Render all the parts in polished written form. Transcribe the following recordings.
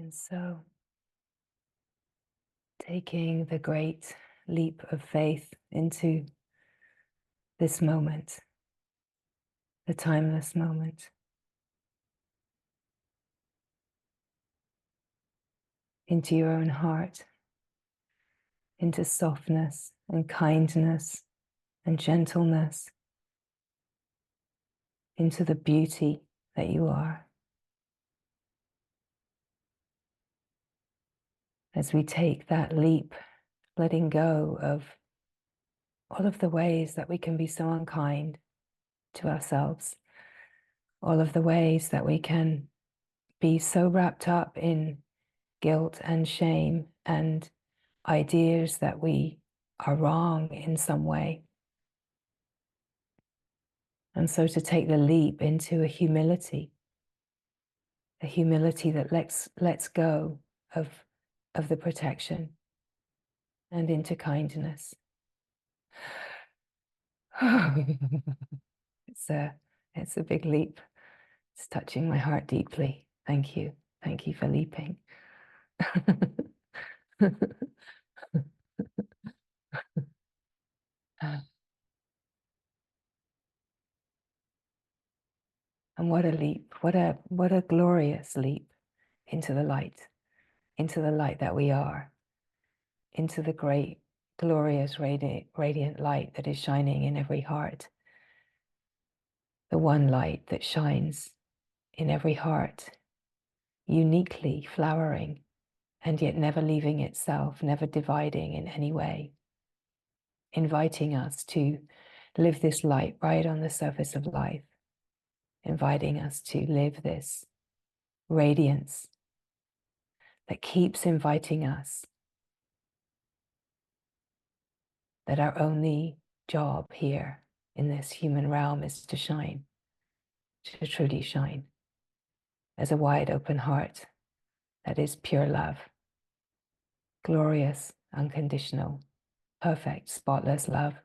And so, taking the great leap of faith into this moment, the timeless moment, into your own heart, into softness and kindness and gentleness, into the beauty that you are. As we take that leap, letting go of all of the ways that we can be so unkind to ourselves, all of the ways that we can be so wrapped up in guilt and shame and ideas that we are wrong in some way. And so to take the leap into a humility that lets go of the protection and into kindness. It's a big leap. It's touching my heart deeply. Thank you. Thank you for leaping. And what a leap, what a glorious leap into the light that we are, into the great, glorious, radiant light that is shining in every heart. The one light that shines in every heart, uniquely flowering, and yet never leaving itself, never dividing in any way, inviting us to live this light right on the surface of life, inviting us to live this radiance that keeps inviting us, that our only job here in this human realm is to shine, to truly shine as a wide open heart that is pure love, glorious, unconditional, perfect, spotless love.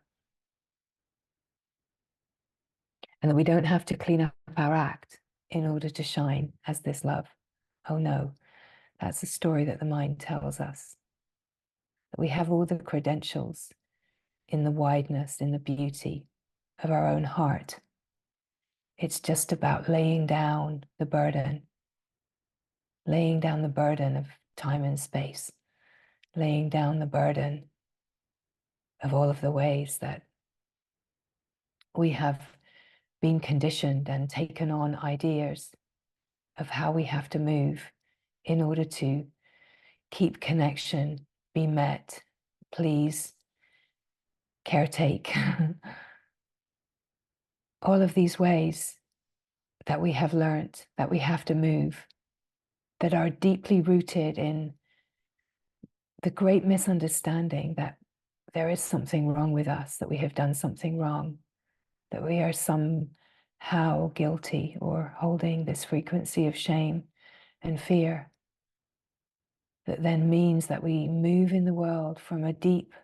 And that we don't have to clean up our act in order to shine as this love. Oh no, that's a story that the mind tells us. That we have all the credentials in the wideness, in the beauty of our own heart. It's just about laying down the burden of time and space, laying down the burden of all of the ways that we have been conditioned and taken on ideas of how we have to move in order to keep connection, be met, please, caretake. All of these ways that we have learnt that we have to move, that are deeply rooted in the great misunderstanding that there is something wrong with us, that we have done something wrong, that we are somehow guilty or holding this frequency of shame and fear, that then means that we move in the world from a deep,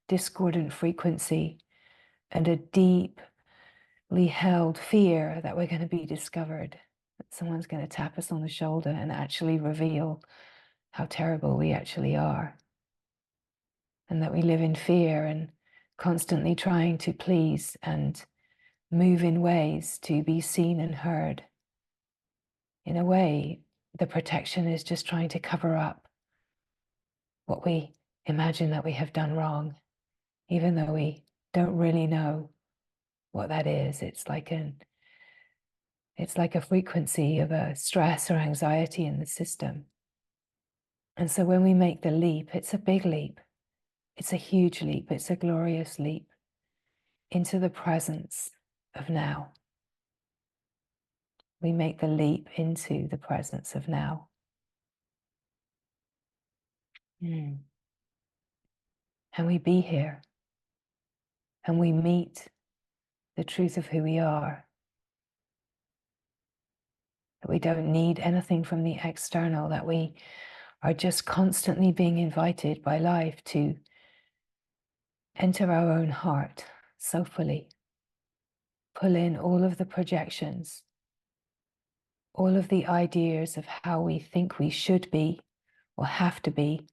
discordant frequency and a deeply held fear that we're going to be discovered, that someone's going to tap us on the shoulder and actually reveal how terrible we actually are. And that we live in fear and constantly trying to please and move in ways to be seen and heard. In a way, the protection is just trying to cover up what we imagine that we have done wrong, even though we don't really know what that is. It's like a frequency of a stress or anxiety in the system. And so when we make the leap, it's a big leap. It's a huge leap. It's a glorious leap into the presence of now. We make the leap into the presence of now. And we be here. And we meet the truth of who we are. That we don't need anything from the external, that we are just constantly being invited by life to enter our own heart so fully, pull in all of the projections, all of the ideas of how we think we should be, or have to be,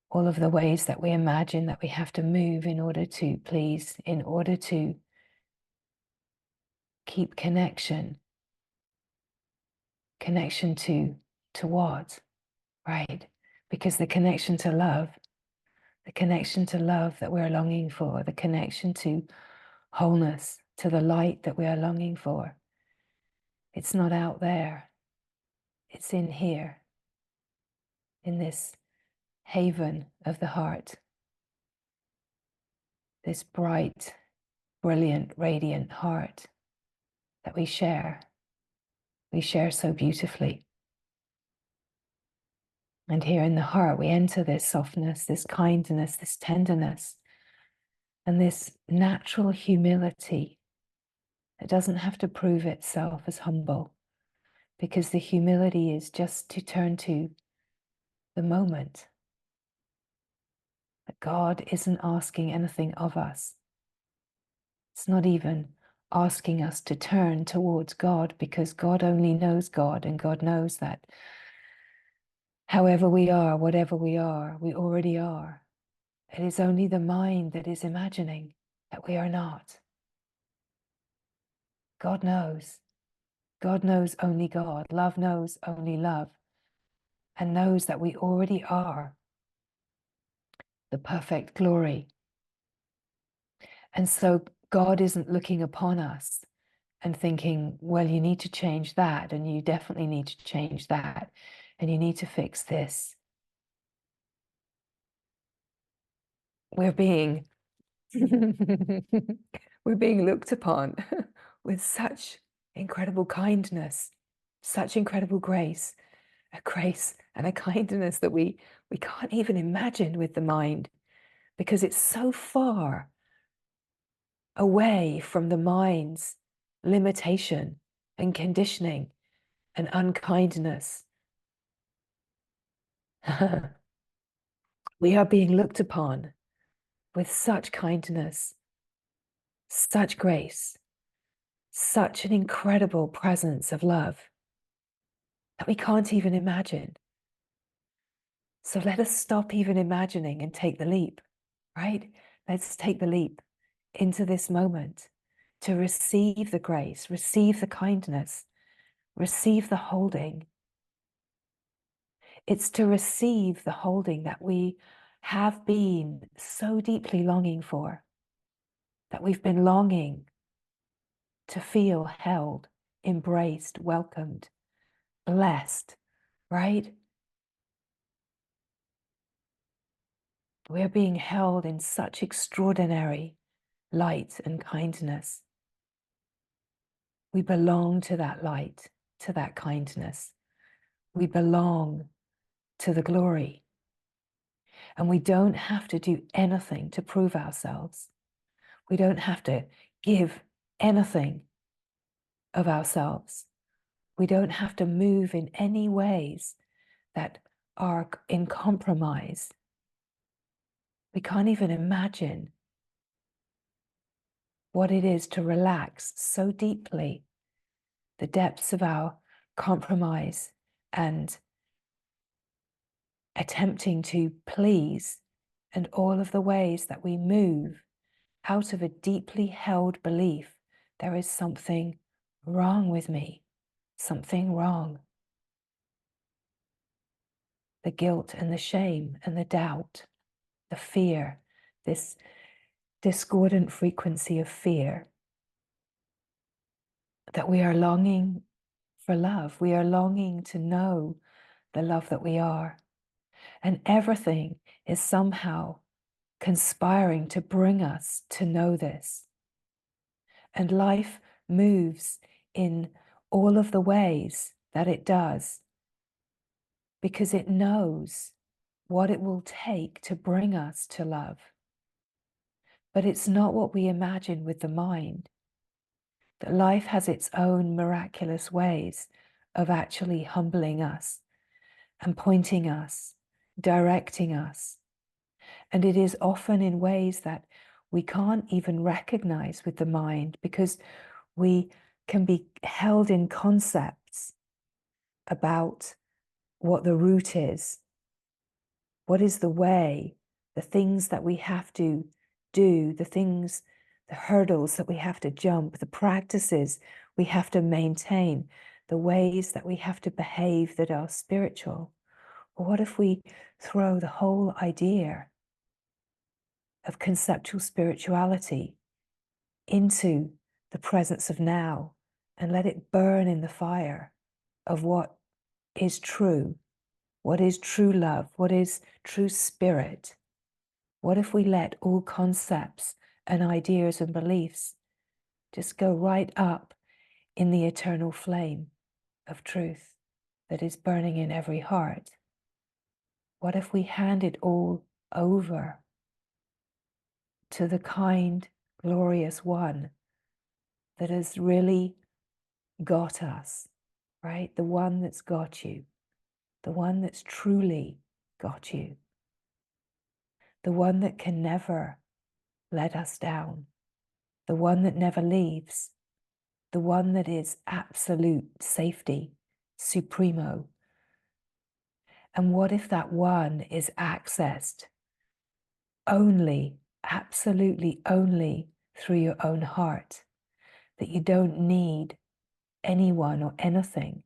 all of the ways that we imagine that we have to move in order to please, in order to keep connection. Connection to what? Right? Because the connection to love that we're longing for, the connection to wholeness, to the light that we are longing for, it's not out there. It's in here, in this haven of the heart, this bright, brilliant, radiant heart that we share so beautifully. And here in the heart, we enter this softness, this kindness, this tenderness, and this natural humility. It doesn't have to prove itself as humble, because the humility is just to turn to the moment. That God isn't asking anything of us. It's not even asking us to turn towards God, because God only knows God, and God knows that however we are, whatever we are, we already are. It is only the mind that is imagining that we are not. God knows. God knows only God. Love knows only love, and knows that we already are the perfect glory. And so God isn't looking upon us and thinking, well, you need to change that, and you definitely need to change that, and you need to fix this. We're being we're being looked upon with such incredible kindness, such incredible grace, a grace and a kindness that we can't even imagine with the mind, because it's so far away from the mind's limitation and conditioning and unkindness. We are being looked upon with such kindness, such grace, such an incredible presence of love that we can't even imagine. So let us stop even imagining and take the leap, right? Let's take the leap into this moment to receive the grace, receive the kindness, receive the holding. It's to receive the holding that we have been so deeply longing for, that we've been longing to feel held, embraced, welcomed, blessed, right? We're being held in such extraordinary light and kindness. We belong to that light, to that kindness. We belong to the glory. And we don't have to do anything to prove ourselves. We don't have to give anything of ourselves. We don't have to move in any ways that are in compromise. We can't even imagine what it is to relax so deeply the depths of our compromise and attempting to please, and all of the ways that we move out of a deeply held belief there is something wrong with me, something wrong. The guilt and the shame and the doubt, the fear, this discordant frequency of fear, that we are longing for love. We are longing to know the love that we are. And everything is somehow conspiring to bring us to know this. And life moves in all of the ways that it does, because it knows what it will take to bring us to love. But it's not what we imagine with the mind. That life has its own miraculous ways of actually humbling us and pointing us, directing us. And it is often in ways that we can't even recognize with the mind, because we can be held in concepts about what the route is. What is the way, the things that we have to do, the hurdles that we have to jump, the practices we have to maintain, the ways that we have to behave that are spiritual? Or what if we throw the whole idea of conceptual spirituality into the presence of now and let it burn in the fire of what is true? What is true love? What is true spirit? What if we let all concepts and ideas and beliefs just go right up in the eternal flame of truth that is burning in every heart? What if we hand it all over to the kind, glorious one that has really got us, right? The one that's got you, the one that's truly got you, the one that can never let us down, the one that never leaves, the one that is absolute safety, supremo. And what if that one is accessed only, absolutely only through your own heart, that you don't need anyone or anything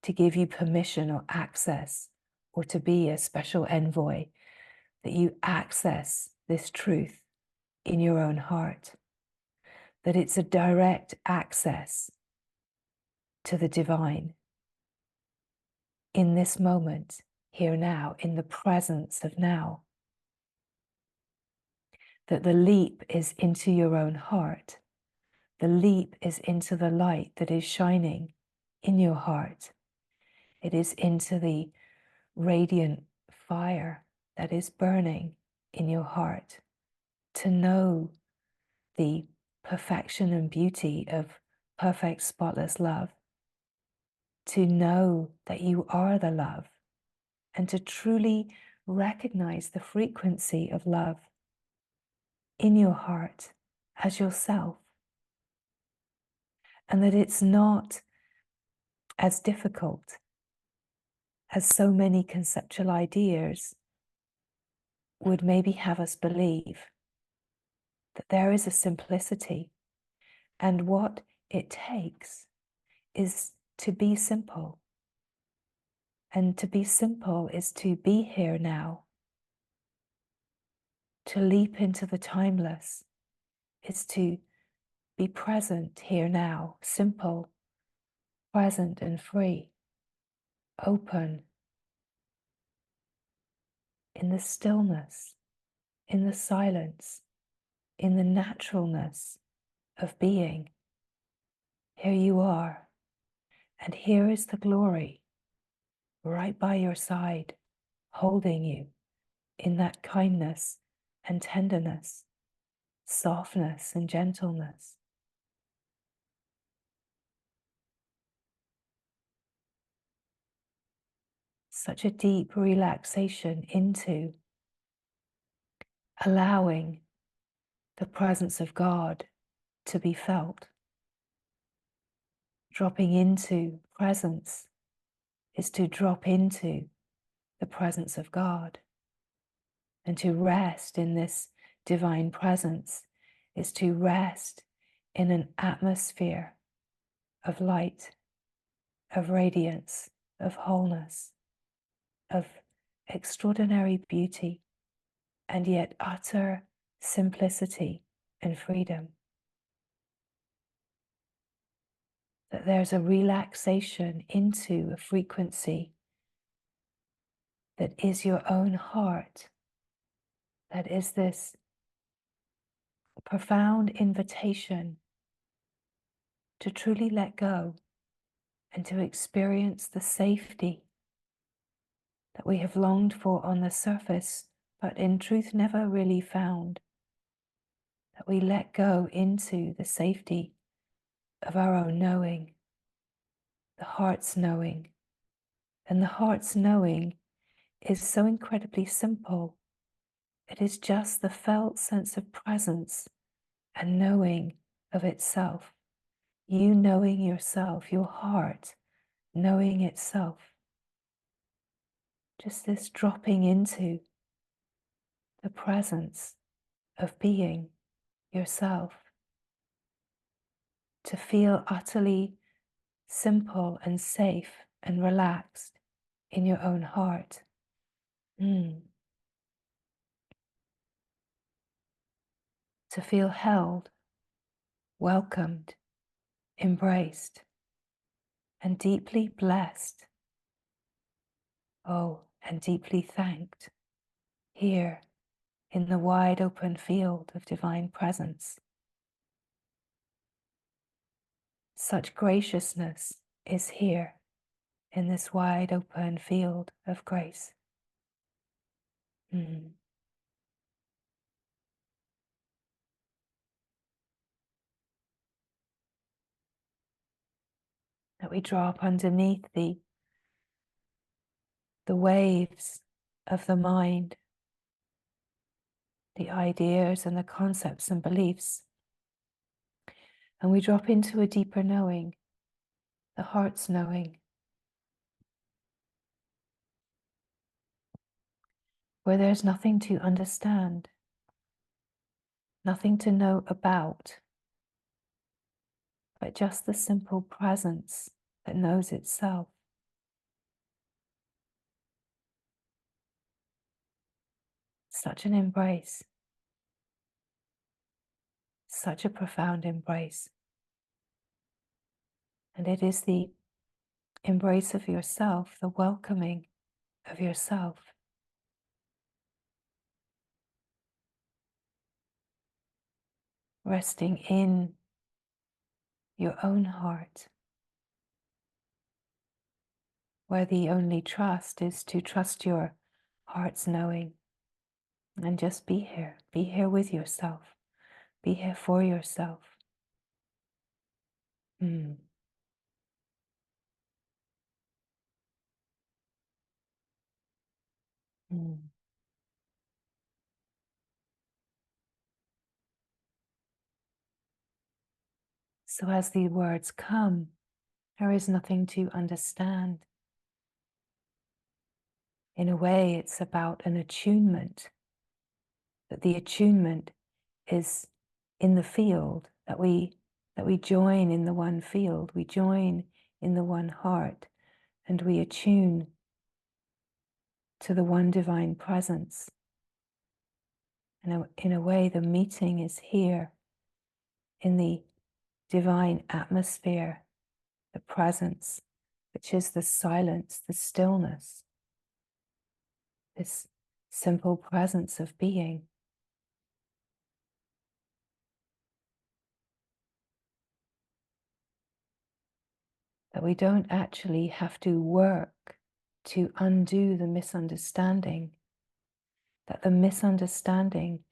to give you permission or access or to be a special envoy, that you access this truth in your own heart, that it's a direct access to the divine in this moment, here now, in the presence of now, that the leap is into your own heart, the leap is into the light that is shining in your heart, it is into the radiant fire that is burning in your heart, to know the perfection and beauty of perfect, spotless love, to know that you are the love, and to truly recognize the frequency of love in your heart as yourself, and that it's not as difficult as so many conceptual ideas would maybe have us believe, that there is a simplicity, and what it takes is to be simple. And to be simple is to be here now. To leap into the timeless is to be present here now, simple, present and free, open, in the stillness, in the silence, in the naturalness of being. Here you are, and here is the glory right by your side, holding you in that kindness and tenderness, softness and gentleness. Such a deep relaxation into allowing the presence of God to be felt. Dropping into presence is to drop into the presence of God. And to rest in this divine presence is to rest in an atmosphere of light, of radiance, of wholeness, of extraordinary beauty, and yet utter simplicity and freedom. That there's a relaxation into a frequency that is your own heart, that is this profound invitation to truly let go and to experience the safety that we have longed for on the surface, but in truth never really found. That we let go into the safety of our own knowing, the heart's knowing. And the heart's knowing is so incredibly simple. It is just the felt sense of presence and knowing of itself. You knowing yourself, your heart knowing itself. Just this dropping into the presence of being yourself, to feel utterly simple and safe and relaxed in your own heart. To feel held, welcomed, embraced, and deeply blessed. Oh, and deeply thanked here in the wide open field of divine presence. Such graciousness is here in this wide open field of grace. That we drop underneath the waves of the mind, the ideas and the concepts and beliefs, and we drop into a deeper knowing, the heart's knowing, where there's nothing to understand, nothing to know about, but just the simple presence that knows itself. Such an embrace, such a profound embrace. And it is the embrace of yourself, the welcoming of yourself. Resting in your own heart, where the only trust is to trust your heart's knowing and just be here with yourself, be here for yourself. So as the words come, there is nothing to understand. In a way, it's about an attunement, that the attunement is in the field, that we join in the one field, we join in the one heart, and we attune to the one divine presence. And in a way, the meeting is here in the divine atmosphere, the presence, which is the silence, the stillness, this simple presence of being. That we don't actually have to work to undo the misunderstanding, that the misunderstanding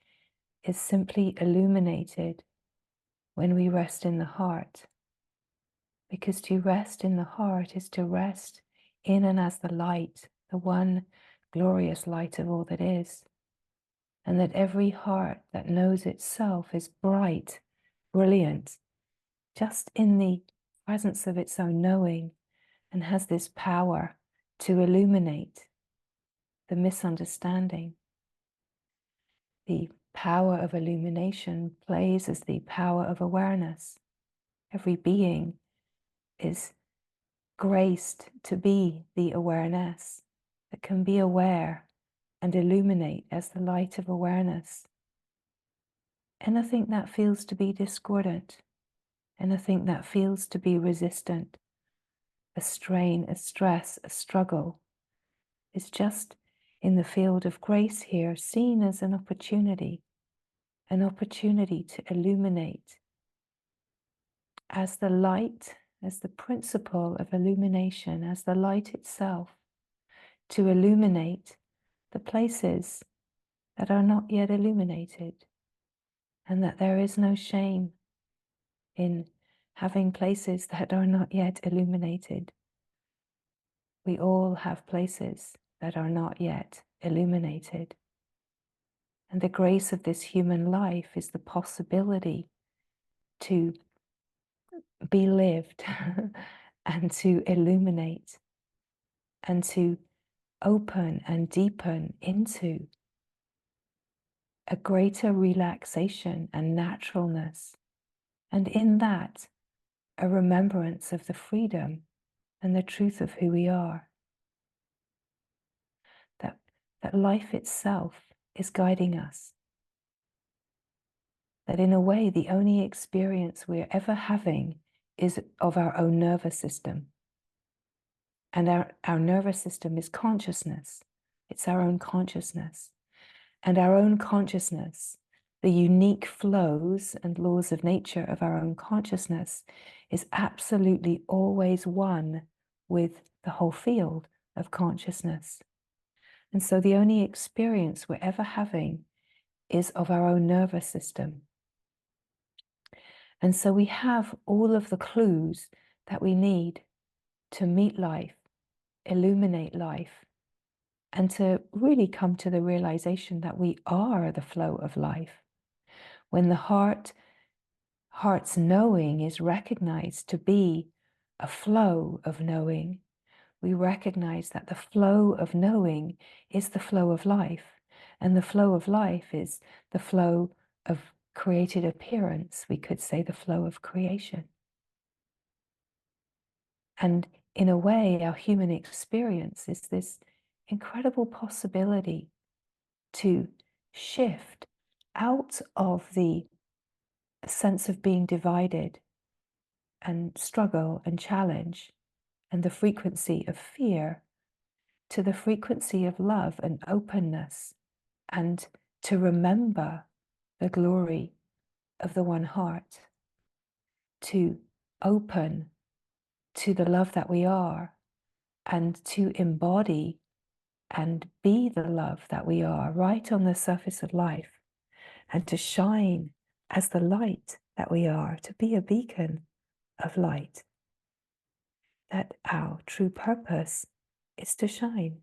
is simply illuminated when we rest in the heart. Because to rest in the heart is to rest in and as the light, the one glorious light of all that is. And that every heart that knows itself is bright, brilliant, just in the presence of its own knowing, and has this power to illuminate the misunderstanding. The power of illumination plays as the power of awareness. Every being is graced to be the awareness that can be aware and illuminate as the light of awareness. Anything that feels to be discordant, anything that feels to be resistant, a strain, a stress, a struggle, is just in the field of grace here seen as an opportunity to illuminate as the light, as the principle of illumination, as the light itself, to illuminate the places that are not yet illuminated, and that there is no shame in having places that are not yet illuminated. We all have places that are not yet illuminated. And the grace of this human life is the possibility to be lived and to illuminate and to open and deepen into a greater relaxation and naturalness. And in that, a remembrance of the freedom and the truth of who we are. That life itself is guiding us. That in a way, the only experience we're ever having is of our own nervous system. And our nervous system is consciousness. It's our own consciousness. And our own consciousness, the unique flows and laws of nature of our own consciousness, is absolutely always one with the whole field of consciousness. And so the only experience we're ever having is of our own nervous system. And so we have all of the clues that we need to meet life, illuminate life, and to really come to the realization that we are the flow of life. When the heart's knowing is recognized to be a flow of knowing, we recognize that the flow of knowing is the flow of life. And the flow of life is the flow of created appearance. We could say the flow of creation. And in a way, our human experience is this incredible possibility to shift out of the sense of being divided and struggle and challenge and the frequency of fear to the frequency of love and openness, and to remember the glory of the one heart, to open to the love that we are, and to embody and be the love that we are right on the surface of life, and to shine as the light that we are, to be a beacon of light. That our true purpose is to shine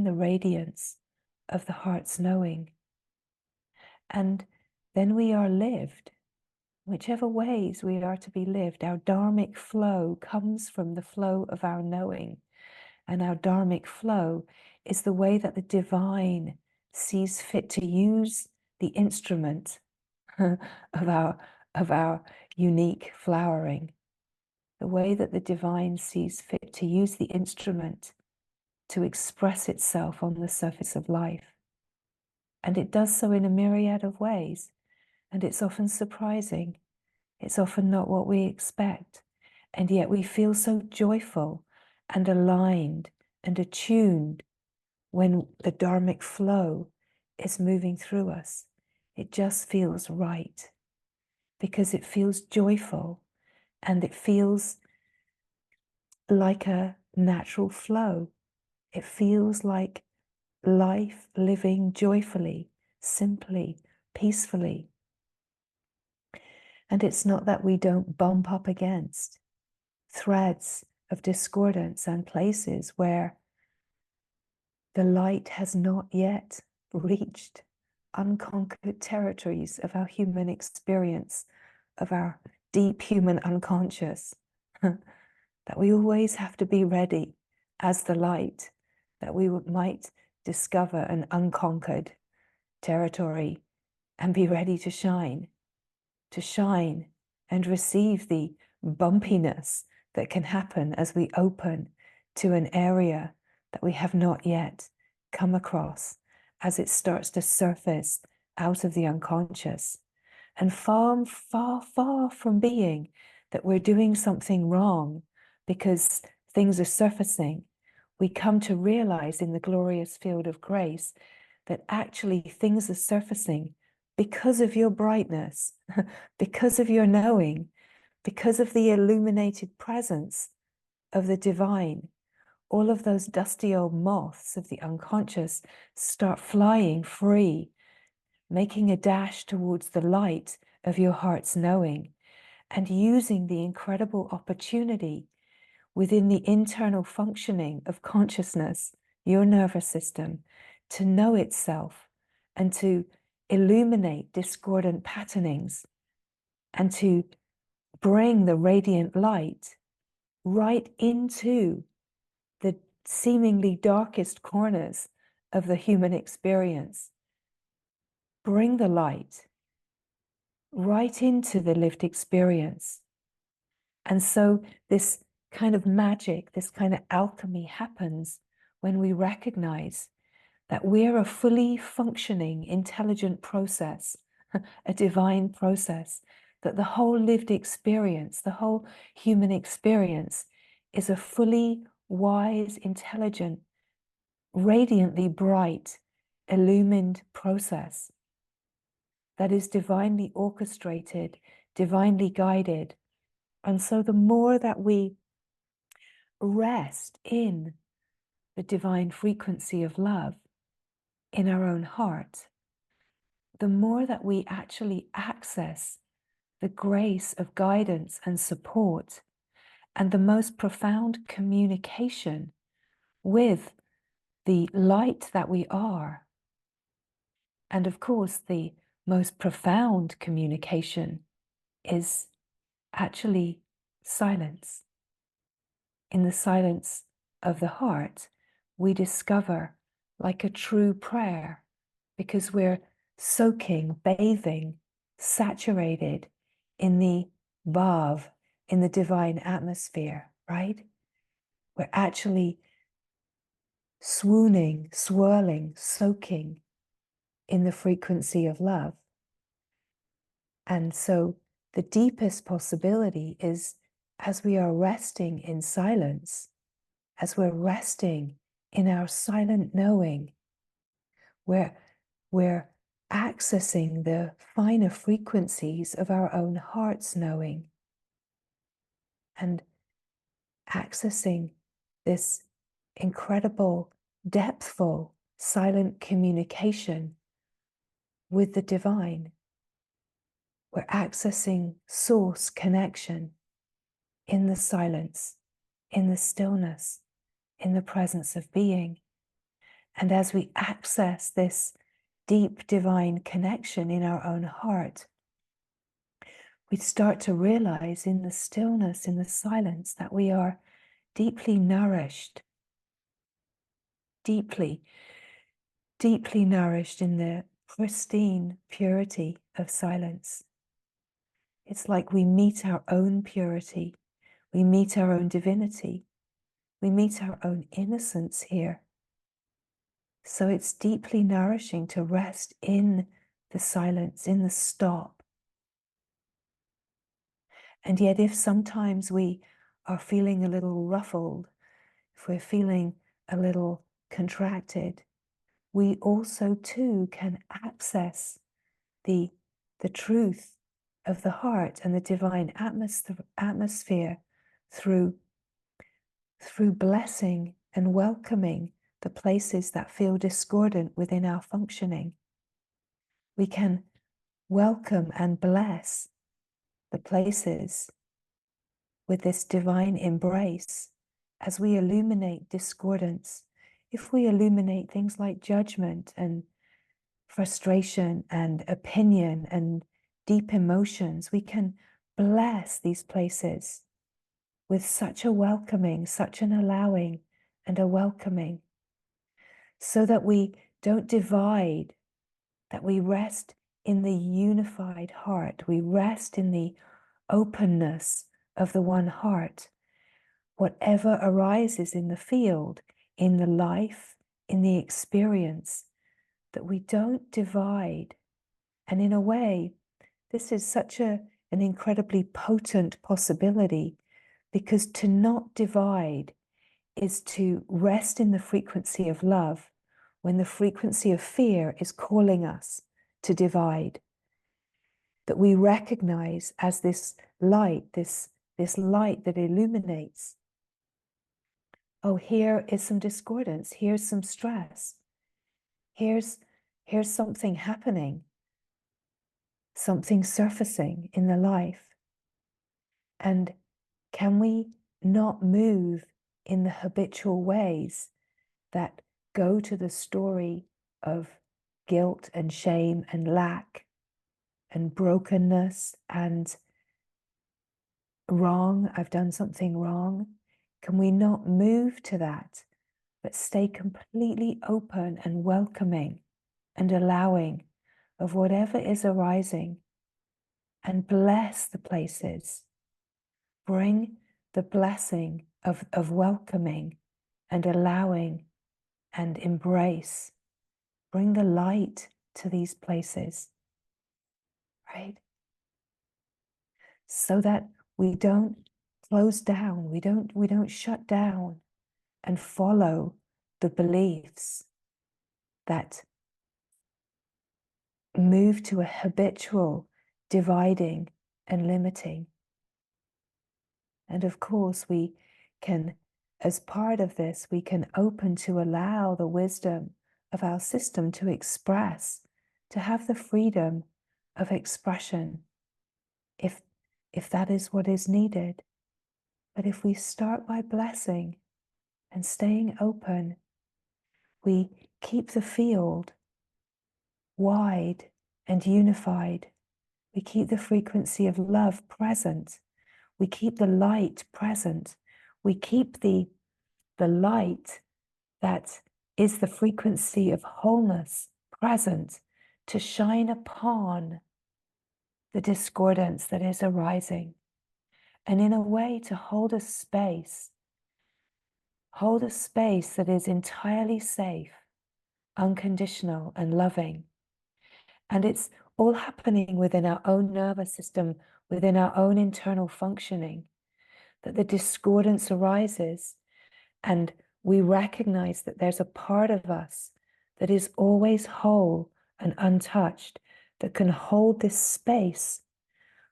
the radiance of the heart's knowing. And then we are lived, whichever ways we are to be lived. Our dharmic flow comes from the flow of our knowing. And our dharmic flow is the way that the divine sees fit to use the instrument of our unique flowering. The way that the divine sees fit to use the instrument to express itself on the surface of life. And it does so in a myriad of ways. And it's often surprising. It's often not what we expect. And yet we feel so joyful and aligned and attuned when the dharmic flow is moving through us. It just feels right because it feels joyful and it feels like a natural flow. It feels like life living joyfully, simply, peacefully. And it's not that we don't bump up against threads of discordance and places where the light has not yet reached unconquered territories of our human experience, of our deep human unconscious, that we always have to be ready as the light, that we might discover an unconquered territory and be ready to shine and receive the bumpiness that can happen as we open to an area that we have not yet come across, as it starts to surface out of the unconscious. And far, far, far from being that we're doing something wrong because things are surfacing, we come to realize in the glorious field of grace that actually things are surfacing because of your brightness, because of your knowing, because of the illuminated presence of the divine. All of those dusty old moths of the unconscious start flying free, making a dash towards the light of your heart's knowing, and using the incredible opportunity within the internal functioning of consciousness, your nervous system, to know itself and to illuminate discordant patternings and to bring the radiant light right into seemingly darkest corners of the human experience. Bring the light right into the lived experience. And so this kind of magic, this kind of alchemy happens when we recognize that we're a fully functioning, intelligent process, a divine process, that the whole lived experience, the whole human experience is a fully wise, intelligent, radiantly bright, illumined process that is divinely orchestrated, divinely guided. And so the more that we rest in the divine frequency of love in our own heart, the more that we actually access the grace of guidance and support and the most profound communication with the light that we are. And of course, the most profound communication is actually silence. In the silence of the heart, we discover like a true prayer because we're soaking, bathing, saturated in the Bhav, in the divine atmosphere, right? We're actually swooning, swirling, soaking in the frequency of love. And so the deepest possibility is as we are resting in silence, as we're resting in our silent knowing, we're accessing the finer frequencies of our own heart's knowing and accessing this incredible, depthful, silent communication with the divine. We're accessing source connection in the silence, in the stillness, in the presence of being. And as we access this deep divine connection in our own heart, we start to realize in the stillness, in the silence, that we are deeply nourished, deeply, deeply nourished in the pristine purity of silence. It's like we meet our own purity, we meet our own divinity, we meet our own innocence here. So it's deeply nourishing to rest in the silence, in the stop. And yet, if sometimes we are feeling a little ruffled, if we're feeling a little contracted, we also too can access the truth of the heart and the divine atmosphere through blessing and welcoming the places that feel discordant within our functioning. We can welcome and bless the places with this divine embrace as we illuminate discordance. If we illuminate things like judgment and frustration and opinion and deep emotions, we can bless these places with such a welcoming, such an allowing and a welcoming, so that we don't divide, that we rest in the unified heart, we rest in the openness of the one heart. Whatever arises in the field, in the life, in the experience, that we don't divide. And in a way, this is such an incredibly potent possibility, because to not divide is to rest in the frequency of love when the frequency of fear is calling us to divide. That we recognize as this light, this light that illuminates, oh, here is some discordance, here's some stress, here's something happening, something surfacing in the life. And can we not move in the habitual ways that go to the story of guilt and shame and lack and brokenness and wrong, I've done something wrong? Can we not move to that, but stay completely open and welcoming and allowing of whatever is arising, and bless the places. Bring the blessing of welcoming and allowing and embrace. Bring the light to these places, right? So that we don't close down, we don't shut down and follow the beliefs that move to a habitual dividing and limiting. And of course, we can, as part of this, we can open to allow the wisdom of our system to express, to have the freedom of expression, if that is what is needed. But if we start by blessing and staying open, we keep the field wide and unified. We keep the frequency of love present. We keep the light present. We keep the light that is the frequency of wholeness present to shine upon the discordance that is arising. And in a way to hold a space that is entirely safe, unconditional, and loving. And it's all happening within our own nervous system, within our own internal functioning, that the discordance arises, and we recognize that there's a part of us that is always whole and untouched, that can hold this space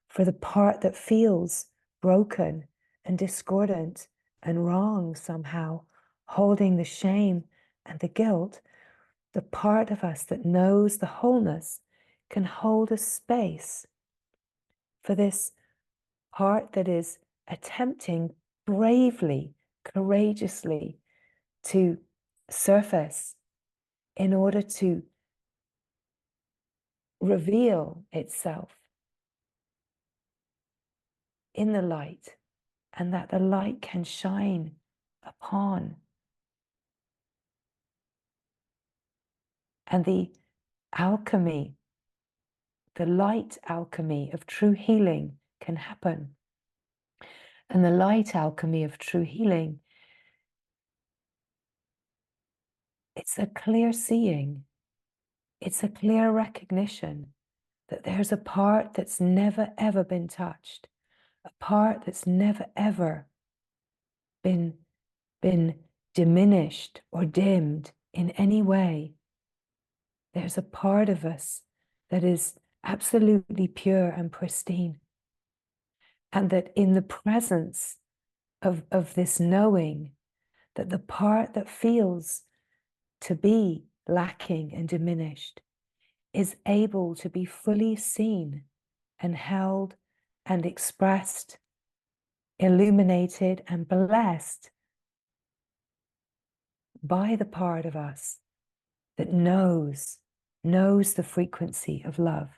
for the part that feels broken and discordant and wrong somehow, holding the shame and the guilt. The part of us that knows the wholeness can hold a space for this part that is attempting bravely, courageously to surface in order to reveal itself in the light, and that the light can shine upon. And the alchemy, the light alchemy of true healing can happen. And the light alchemy of true healing, it's a clear seeing, it's a clear recognition that there's a part that's never ever been touched, a part that's never ever been diminished or dimmed in any way. There's a part of us that is absolutely pure and pristine. And that in the presence of this knowing, that the part that feels to be lacking and diminished is able to be fully seen and held and expressed, illuminated and blessed by the part of us that knows the frequency of love.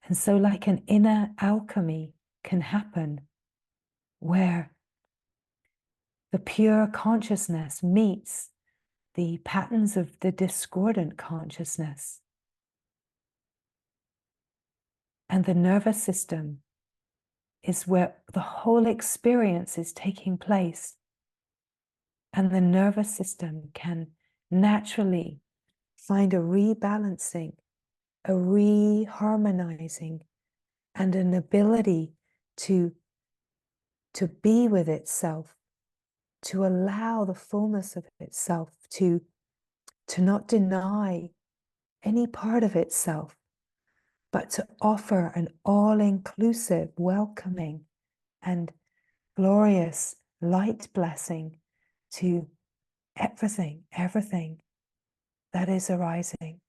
And so like an inner alchemy can happen where the pure consciousness meets the patterns of the discordant consciousness. And the nervous system is where the whole experience is taking place. And the nervous system can naturally find a rebalancing, a reharmonizing, and an ability to be with itself, to allow the fullness of itself, to not deny any part of itself, but to offer an all-inclusive, welcoming, and glorious light blessing to everything that is arising.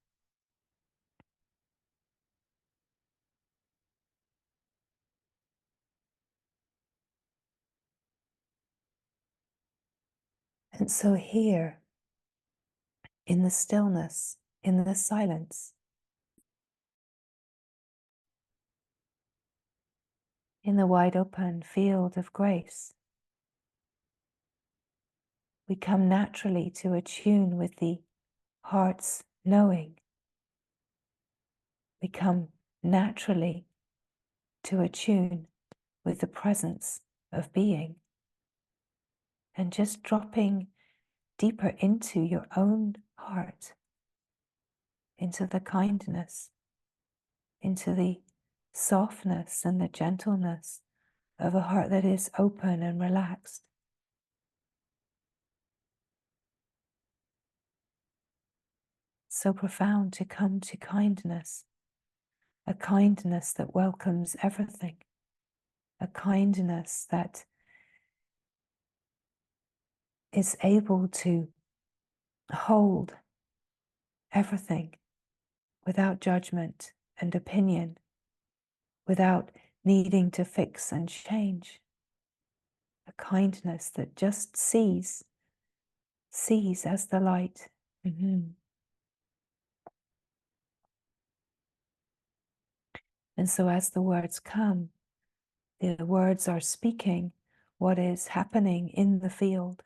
And so here, in the stillness, in the silence, in the wide open field of grace, we come naturally to attune with the heart's knowing. We come naturally to attune with the presence of being. And just dropping deeper into your own heart, into the kindness, into the softness and the gentleness of a heart that is open and relaxed. So profound to come to kindness, a kindness that welcomes everything, a kindness that is able to hold everything without judgment and opinion, without needing to fix and change. A kindness that just sees as the light. And so as the words come, the words are speaking what is happening in the field.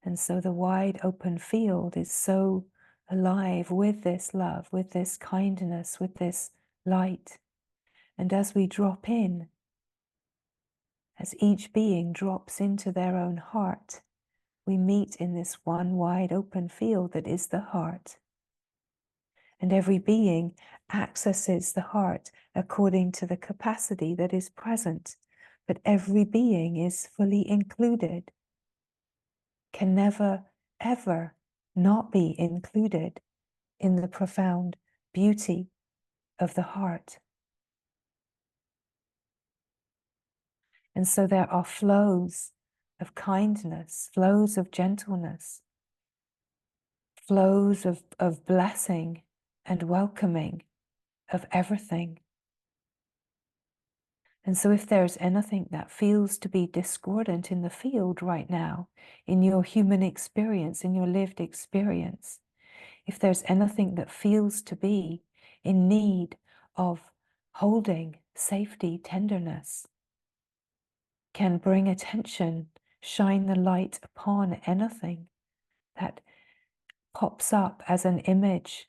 And so the wide open field is so alive with this love, with this kindness, with this light. And as we drop in, as each being drops into their own heart, we meet in this one wide open field that is the heart. And every being accesses the heart according to the capacity that is present. But every being is fully included, can never, ever not be included in the profound beauty of the heart. And so there are flows of kindness, flows of gentleness, flows of blessing and welcoming of everything. And so if there's anything that feels to be discordant in the field right now, in your human experience, in your lived experience, if there's anything that feels to be in need of holding, safety, tenderness, can bring attention, shine the light upon anything that pops up as an image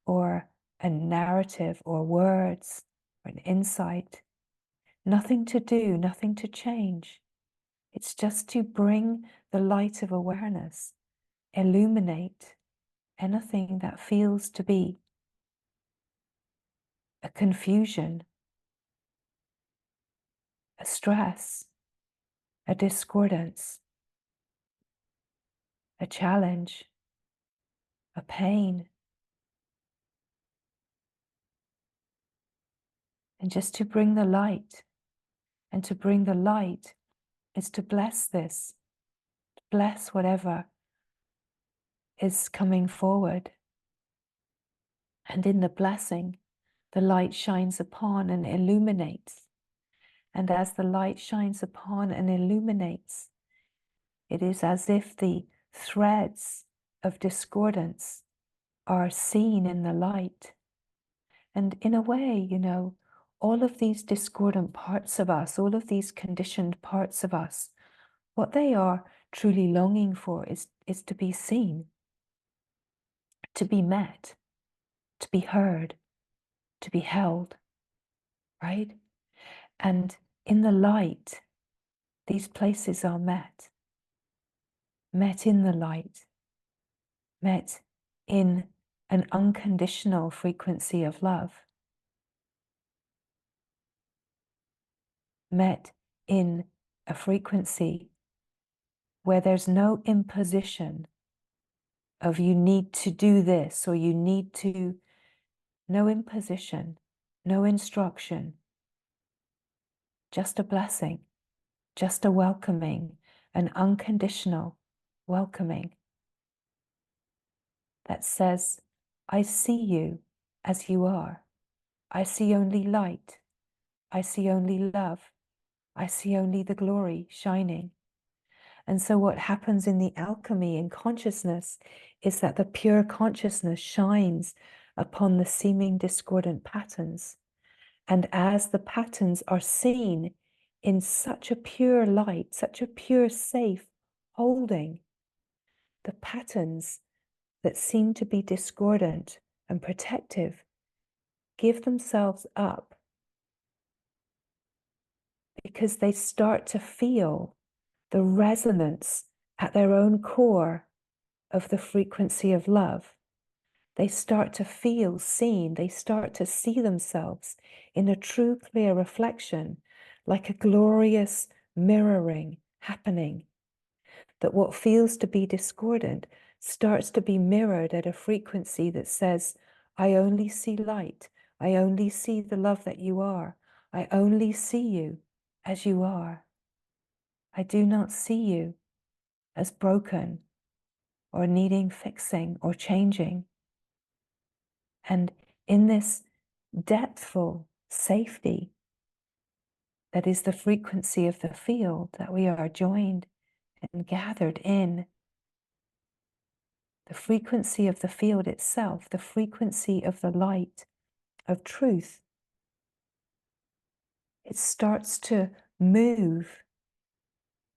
or a narrative or words or an insight. Nothing to do, nothing to change. It's just to bring the light of awareness, illuminate anything that feels to be a confusion, a stress, a discordance, a challenge, a pain. And just to bring the light. And to bring the light is to bless this, to bless whatever is coming forward. And in the blessing, the light shines upon and illuminates. And as the light shines upon and illuminates, it is as if the threads of discordance are seen in the light. And in a way, you know, all of these discordant parts of us, all of these conditioned parts of us, what they are truly longing for is to be seen, to be met, to be heard, to be held, right? And in the light, these places are met in the light, met in an unconditional frequency of love, met in a frequency where there's no imposition of you need to do this or you need to, no imposition, no instruction, just a blessing, just a welcoming, an unconditional welcoming that says, I see you as you are. I see only light. I see only love. I see only the glory shining. And so what happens in the alchemy in consciousness is that the pure consciousness shines upon the seeming discordant patterns. And as the patterns are seen in such a pure light, such a pure, safe holding the patterns that seem to be discordant and protective give themselves up because they start to feel the resonance at their own core of the frequency of love. They start to feel seen. They start to see themselves in a true, clear reflection, like a glorious mirroring happening. That what feels to be discordant starts to be mirrored at a frequency that says, I only see light. I only see the love that you are. I only see you as you are. I do not see you as broken or needing fixing or changing. And in this depthful safety that is the frequency of the field that we are joined and gathered in, the frequency of the field itself, the frequency of the light of truth, it starts to move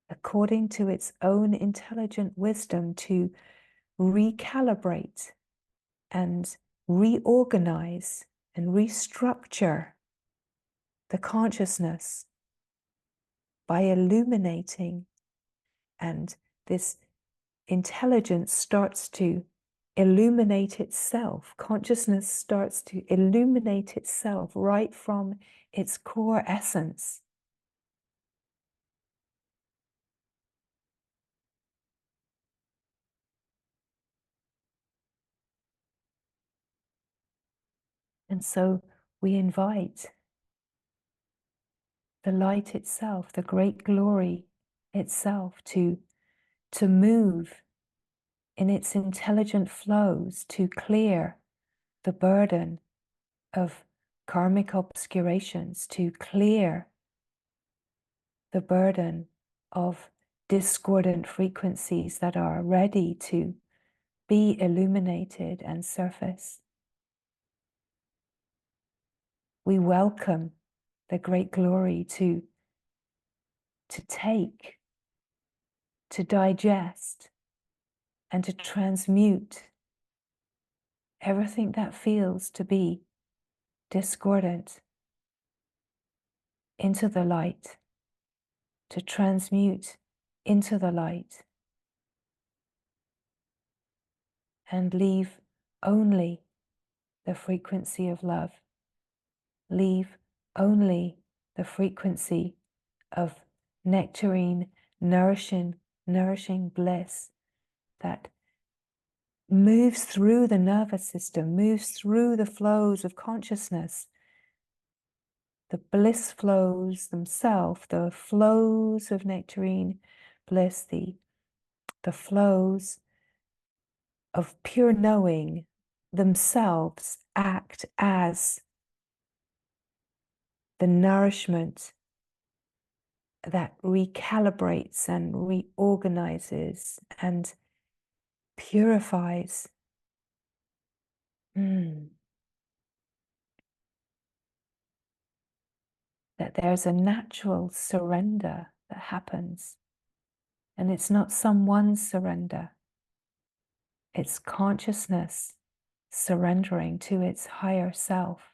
according to its own intelligent wisdom to recalibrate and reorganize and restructure the consciousness by illuminating, and this intelligence starts to illuminate itself. Consciousness starts to illuminate itself right from its core essence. And so we invite the light itself, the great glory itself, to move in its intelligent flows to clear the burden of karmic obscurations, to clear the burden of discordant frequencies that are ready to be illuminated and surface. We welcome the great glory to take, to digest, and to transmute everything that feels to be discordant into the light, to transmute into the light, and leave only the frequency of love, leave only the frequency of nectarine, nourishing bliss that moves through the nervous system, moves through the flows of consciousness, the bliss flows themselves, the flows of nectarine bliss, the flows of pure knowing themselves act as the nourishment that recalibrates and reorganizes and purifies. That there's a natural surrender that happens. And it's not someone's surrender. It's consciousness surrendering to its higher self,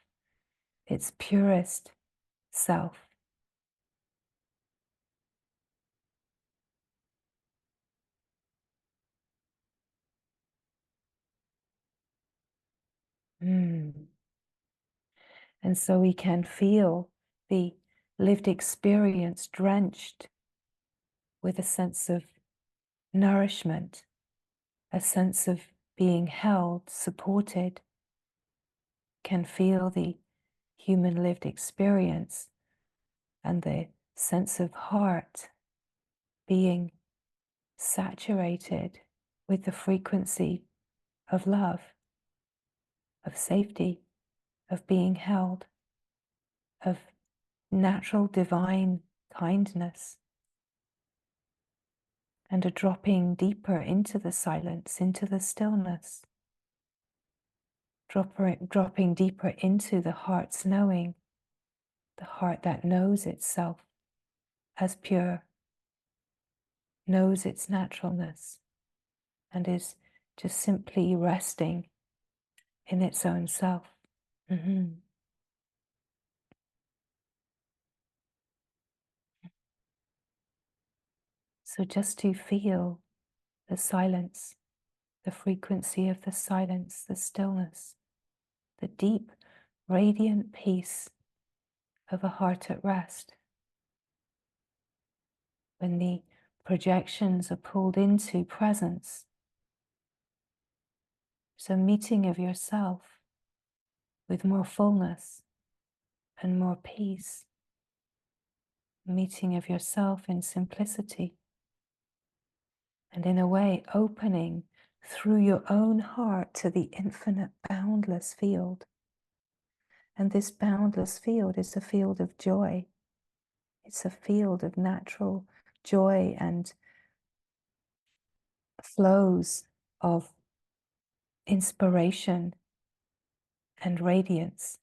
its purest self. And so we can feel the lived experience drenched with a sense of nourishment, a sense of being held, supported, can feel the human lived experience and the sense of heart being saturated with the frequency of love, of safety, of being held, of natural divine kindness, and a dropping deeper into the silence, into the stillness, dropping deeper into the heart's knowing, the heart that knows itself as pure, knows its naturalness, and is just simply resting in its own self. So just to feel the silence, the frequency of the silence, the stillness, the deep, radiant peace of a heart at rest. When the projections are pulled into presence, so meeting of yourself with more fullness and more peace, meeting of yourself in simplicity, and in a way opening through your own heart to the infinite boundless field. And this boundless field is a field of joy. It's a field of natural joy and flows of inspiration and radiance.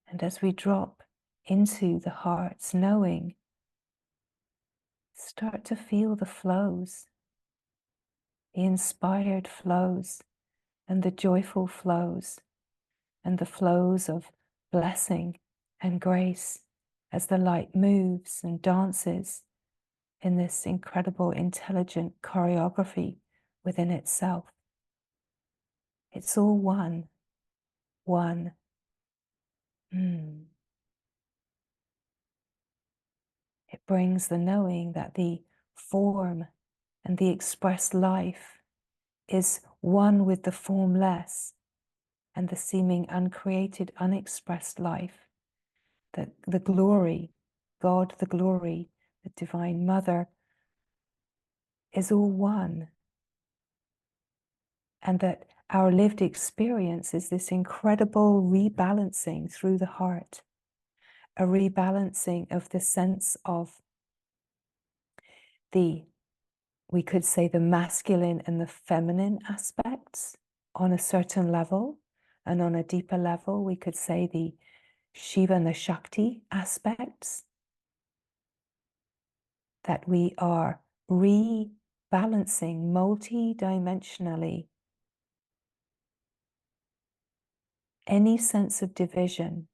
And as we drop into the heart's knowing, start to feel the flows, the inspired flows and the joyful flows and the flows of blessing and grace as the light moves and dances in this incredible, intelligent choreography within itself. It's all one. It brings the knowing that the form and the expressed life is one with the formless and the seeming uncreated, unexpressed life. That the glory, God, the glory, the Divine Mother, is all one. And that our lived experience is this incredible rebalancing through the heart, a rebalancing of the sense of we could say the masculine and the feminine aspects on a certain level, and on a deeper level, we could say the Shiva and the Shakti aspects, that we are rebalancing multi-dimensionally any sense of division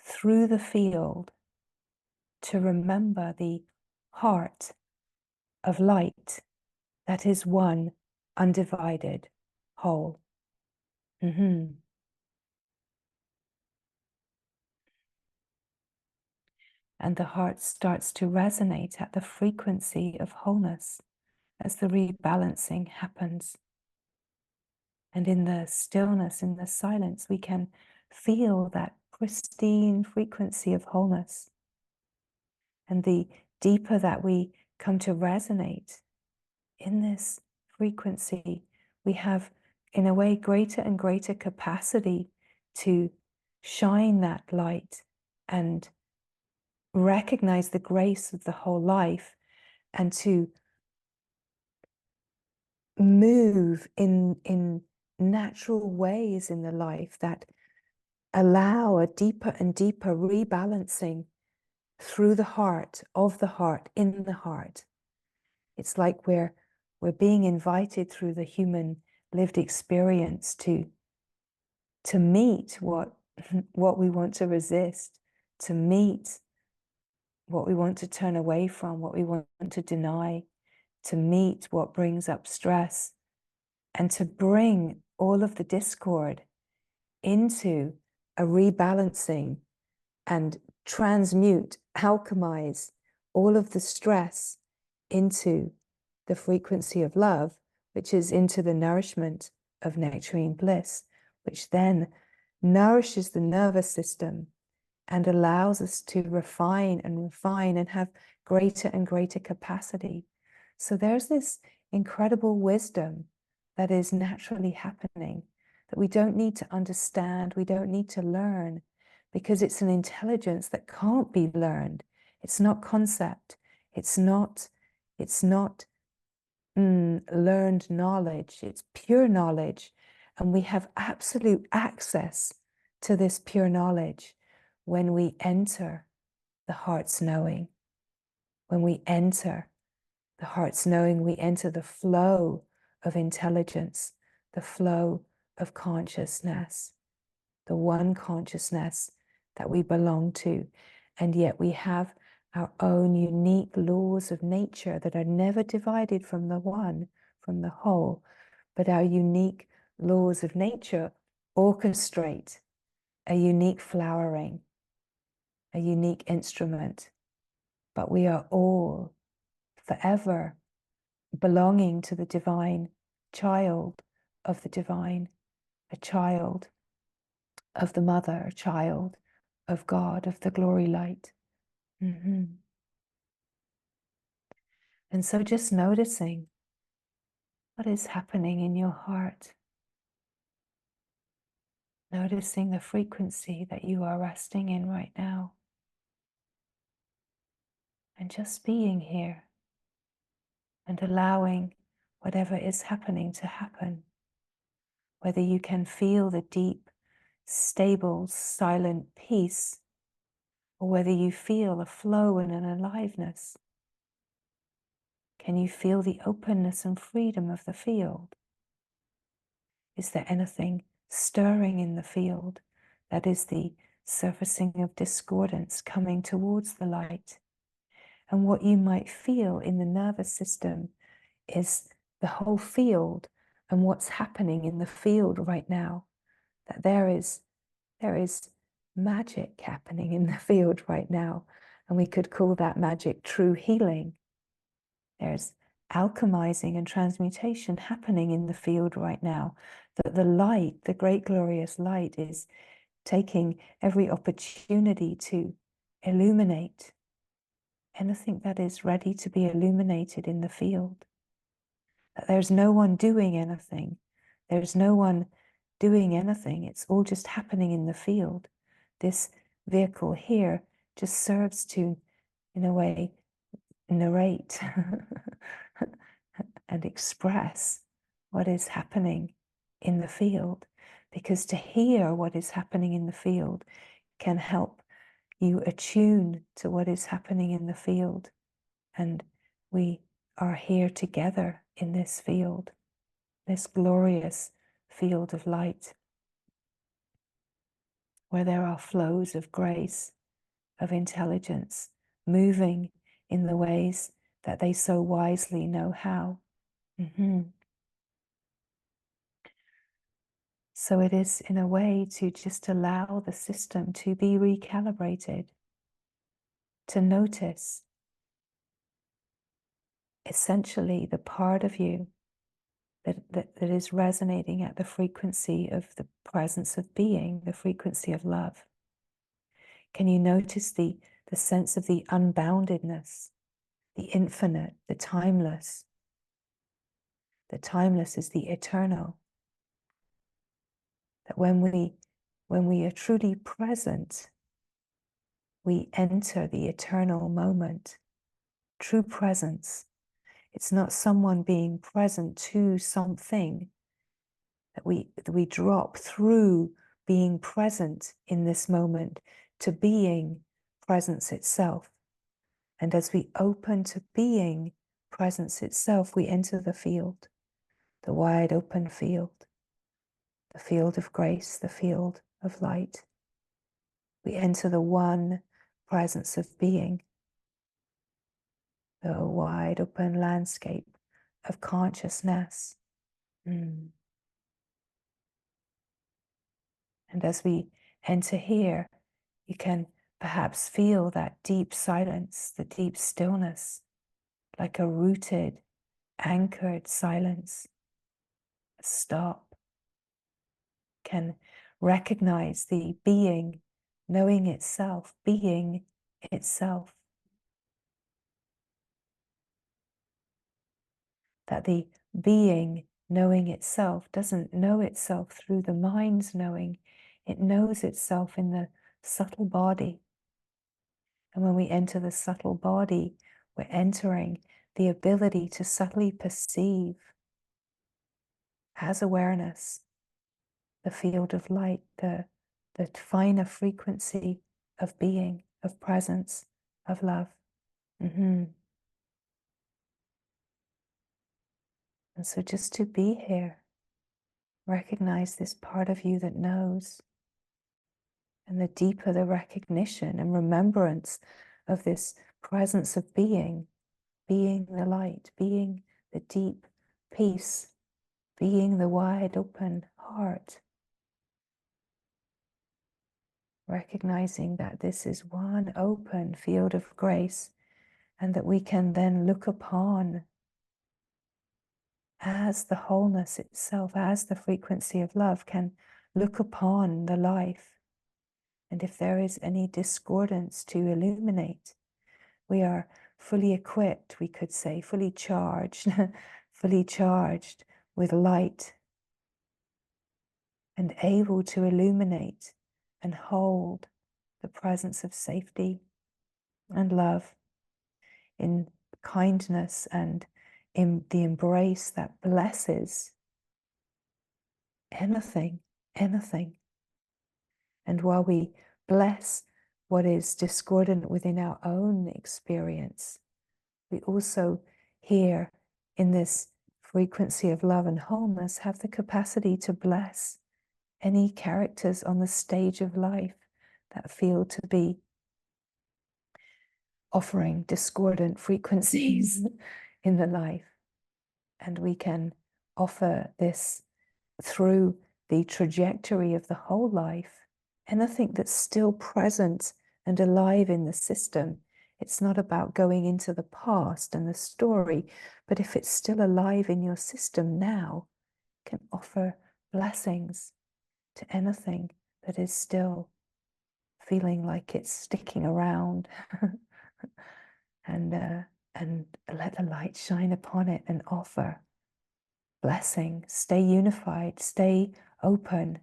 through the field to remember the heart of light that is one undivided whole. And the heart starts to resonate at the frequency of wholeness as the rebalancing happens. And in the stillness, in the silence, we can feel that pristine frequency of wholeness. And the deeper that we come to resonate in this frequency, we have, in a way, greater and greater capacity to shine that light and recognize the grace of the whole life, and to move in natural ways in the life that allow a deeper and deeper rebalancing through the heart, of the heart, in the heart. It's like we're being invited through the human lived experience to meet what we want to resist, to meet what we want to turn away from, what we want to deny, to meet what brings up stress, and to bring all of the discord into a rebalancing and transmute, alchemize all of the stress into the frequency of love, which is into the nourishment of nectarine bliss, which then nourishes the nervous system and allows us to refine and have greater and greater capacity. So there's this incredible wisdom that is naturally happening, that we don't need to understand, we don't need to learn, because it's an intelligence that can't be learned. It's not concept. It's not learned knowledge. It's pure knowledge. And we have absolute access to this pure knowledge when we enter the heart's knowing, when we enter The heart's knowing, we enter the flow of intelligence, the flow of consciousness, the one consciousness that we belong to. And yet we have our own unique laws of nature that are never divided from the one, from the whole. But our unique laws of nature orchestrate a unique flowering, a unique instrument. But we are all forever belonging to the divine, child of the divine, a child of the mother, a child of God, of the glory light. And so just noticing what is happening in your heart, noticing the frequency that you are resting in right now, and just being here and allowing whatever is happening to happen. Whether you can feel the deep, stable, silent peace, or whether you feel a flow and an aliveness. Can you feel the openness and freedom of the field? Is there anything stirring in the field that is the surfacing of discordance coming towards the light? And what you might feel in the nervous system is the whole field and what's happening in the field right now. That there is magic happening in the field right now. And we could call that magic true healing. There's alchemizing and transmutation happening in the field right now. That the light, the great glorious light, is taking every opportunity to illuminate anything that is ready to be illuminated in the field. That there's no one doing anything. There's no one doing anything. It's all just happening in the field. This vehicle here just serves to, in a way, narrate and express what is happening in the field. Because to hear what is happening in the field can help you attune to what is happening in the field. And we are here together in this field, this glorious field of light, where there are flows of grace, of intelligence, moving in the ways that they so wisely know how. So it is, in a way, to just allow the system to be recalibrated, to notice essentially the part of you that is resonating at the frequency of the presence of being, the frequency of love. Can you notice the sense of the unboundedness, the infinite, the timeless? The timeless is the eternal. That when we are truly present, we enter the eternal moment. True presence. It's not someone being present to something, that we drop through being present in this moment to being presence itself. And as we open to being presence itself, we enter the field, the wide open field, the field of grace, the field of light. We enter the one presence of being, the wide open landscape of consciousness. And as we enter here, you can perhaps feel that deep silence, the deep stillness, like a rooted, anchored silence. A stop. Can recognize the being, knowing itself, being itself. That the being knowing itself doesn't know itself through the mind's knowing. It knows itself in the subtle body. And when we enter the subtle body, we're entering the ability to subtly perceive as awareness the field of light, the finer frequency of being, of presence, of love. And so just to be here, recognize this part of you that knows. And the deeper the recognition and remembrance of this presence of being the light, being the deep peace, being the wide open heart, recognizing that this is one open field of grace, and that we can then look upon as the wholeness itself, as the frequency of love, can look upon the life. And if there is any discordance to illuminate, we are fully equipped, we could say, fully charged, fully charged with light, and able to illuminate and hold the presence of safety and love in kindness and in the embrace that blesses anything. And while we bless what is discordant within our own experience, we also here in this frequency of love and wholeness have the capacity to bless any characters on the stage of life that feel to be offering discordant frequencies in the life. And we can offer this through the trajectory of the whole life, anything that's still present and alive in the system. It's not about going into the past and the story, but if it's still alive in your system now, can offer blessings to anything that is still feeling like it's sticking around. and let the light shine upon it and offer blessing. Stay unified, stay open,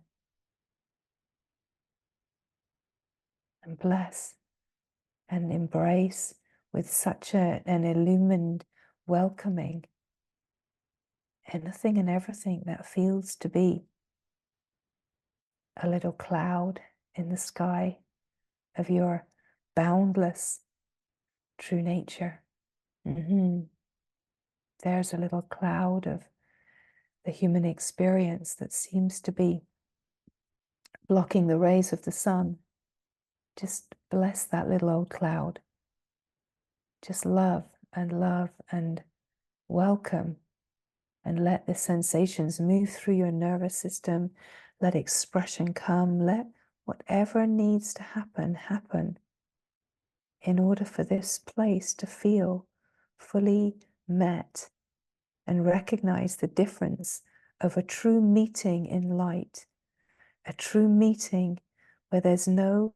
and bless and embrace with such an illumined welcoming anything and everything that feels to be a little cloud in the sky of your boundless true nature. There's a little cloud of the human experience that seems to be blocking the rays of the sun. Just bless that little old cloud. Just love and welcome, and let the sensations move through your nervous system. Let expression come. Let whatever needs to happen, happen in order for this place to feel fully met, and recognize the difference of a true meeting in light, a true meeting where there's no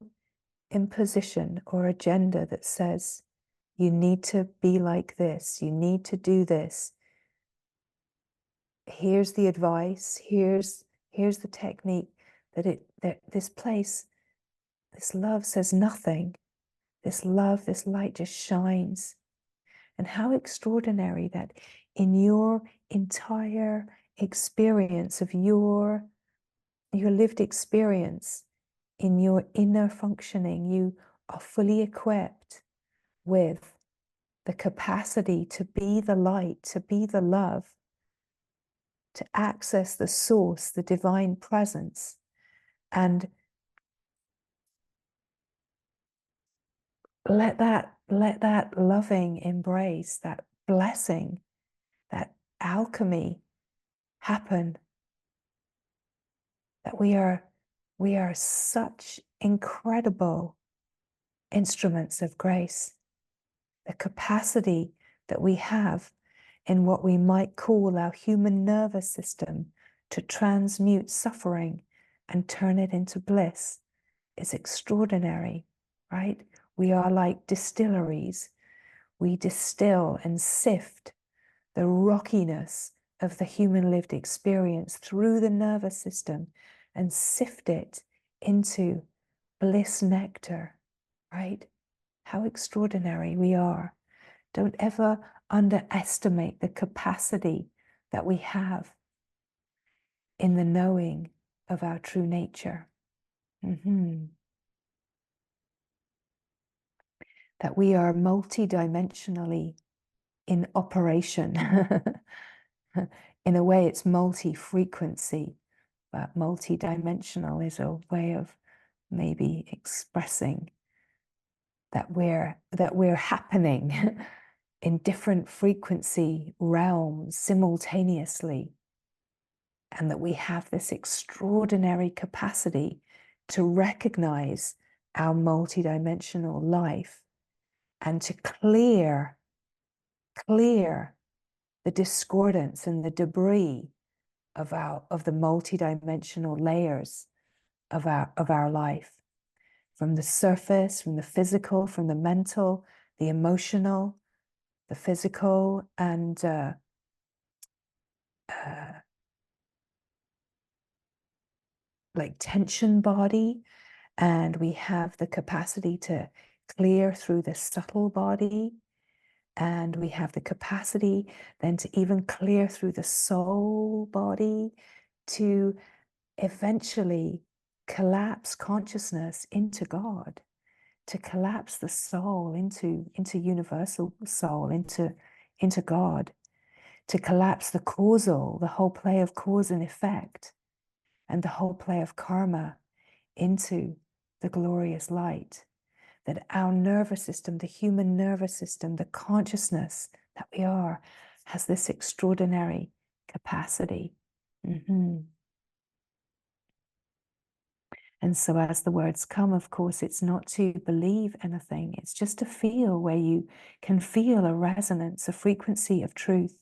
imposition or agenda that says, you need to be like this, you need to do this. Here's the advice, here's the technique. That this place, this love says nothing. This love, this light just shines. And how extraordinary that in your entire experience of your lived experience, in your inner functioning, you are fully equipped with the capacity to be the light, to be the love, to access the source, the divine presence, and let that loving embrace, that blessing, that alchemy happen. That we are such incredible instruments of grace. The capacity that we have in what we might call our human nervous system to transmute suffering and turn it into bliss is extraordinary, right? We are like distilleries. We distill and sift the rockiness of the human lived experience through the nervous system and sift it into bliss nectar, right? How extraordinary we are. Don't ever underestimate the capacity that we have in the knowing of our true nature. That we are multidimensionally in operation. In a way, it's multi-frequency, but multi-dimensional is a way of maybe expressing that we're happening in different frequency realms simultaneously, and that we have this extraordinary capacity to recognize our multidimensional life and to clear the discordance and the debris of the multidimensional layers of our life, from the surface, from the physical, from the mental, the emotional, the physical, and like tension body. And we have the capacity to clear through the subtle body. And we have the capacity then to even clear through the soul body, to eventually collapse consciousness into God, to collapse the soul into universal soul, into God, to collapse the causal, the whole play of cause and effect, and the whole play of karma into the glorious light. That our nervous system, the human nervous system, the consciousness that we are, has this extraordinary capacity. And so as the words come, of course, it's not to believe anything. It's just to feel, where you can feel a resonance, a frequency of truth,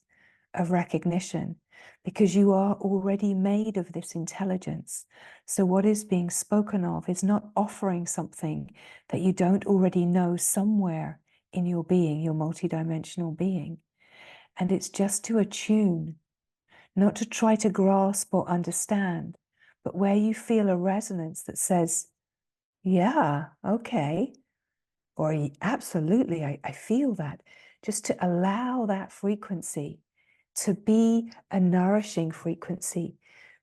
of recognition, because you are already made of this intelligence. So what is being spoken of is not offering something that you don't already know somewhere in your being, your multidimensional being. And it's just to attune, not to try to grasp or understand, but where you feel a resonance that says, yeah, okay, or absolutely, I feel that. Just to allow that frequency to be a nourishing frequency,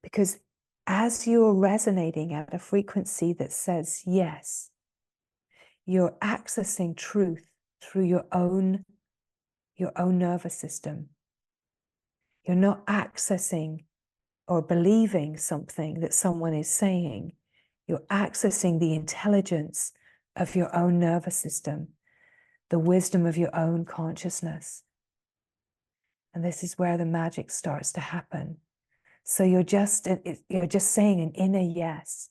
because as you're resonating at a frequency that says yes, you're accessing truth through your own nervous system. You're not accessing or believing something that someone is saying. You're accessing the intelligence of your own nervous system, the wisdom of your own consciousness. And this is where the magic starts to happen. So you're just saying an inner yes.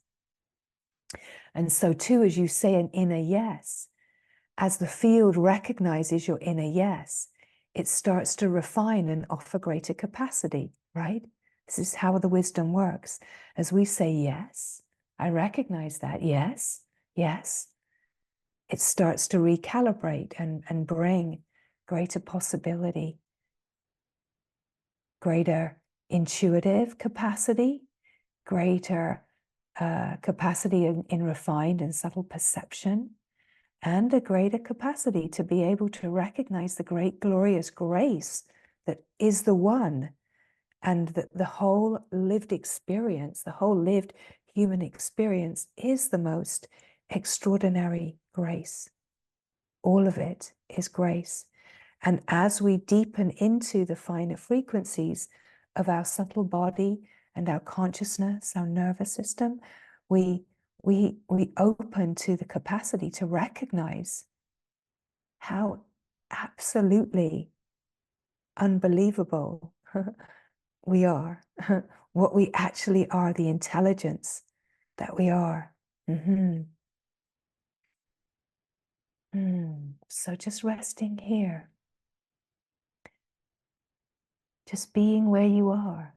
And so too, as you say an inner yes, as the field recognizes your inner yes, it starts to refine and offer greater capacity, right? This is how the wisdom works. As we say yes, I recognize that, yes, yes, it starts to recalibrate and bring greater possibility, greater intuitive capacity, greater capacity in refined and subtle perception, and a greater capacity to be able to recognize the great glorious grace that is the one, and that the whole lived experience, the whole lived human experience, is the most extraordinary grace. All of it is grace. And as we deepen into the finer frequencies of our subtle body and our consciousness, our nervous system, we open to the capacity to recognize how absolutely unbelievable we are, what we actually are, the intelligence that we are. So just resting here, just being where you are,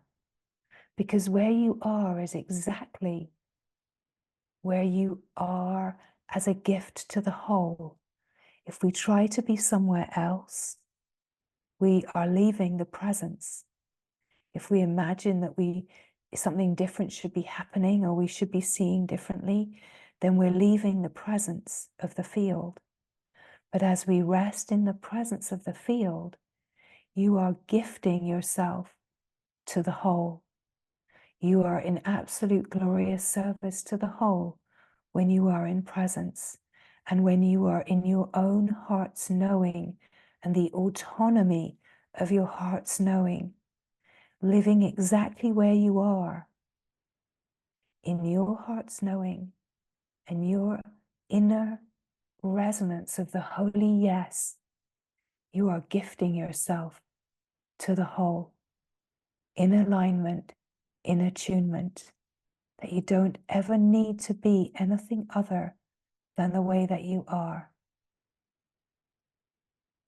because where you are is exactly where you are as a gift to the whole. If we try to be somewhere else, we are leaving the presence. If we imagine that something different should be happening, or we should be seeing differently, then we're leaving the presence of the field. But as we rest in the presence of the field, you are gifting yourself to the whole. You are in absolute glorious service to the whole when you are in presence, and when you are in your own heart's knowing and the autonomy of your heart's knowing. living exactly where you are, in your heart's knowing and your inner resonance of the holy yes, you are gifting yourself to the whole, in alignment, in attunement, that you don't ever need to be anything other than the way that you are.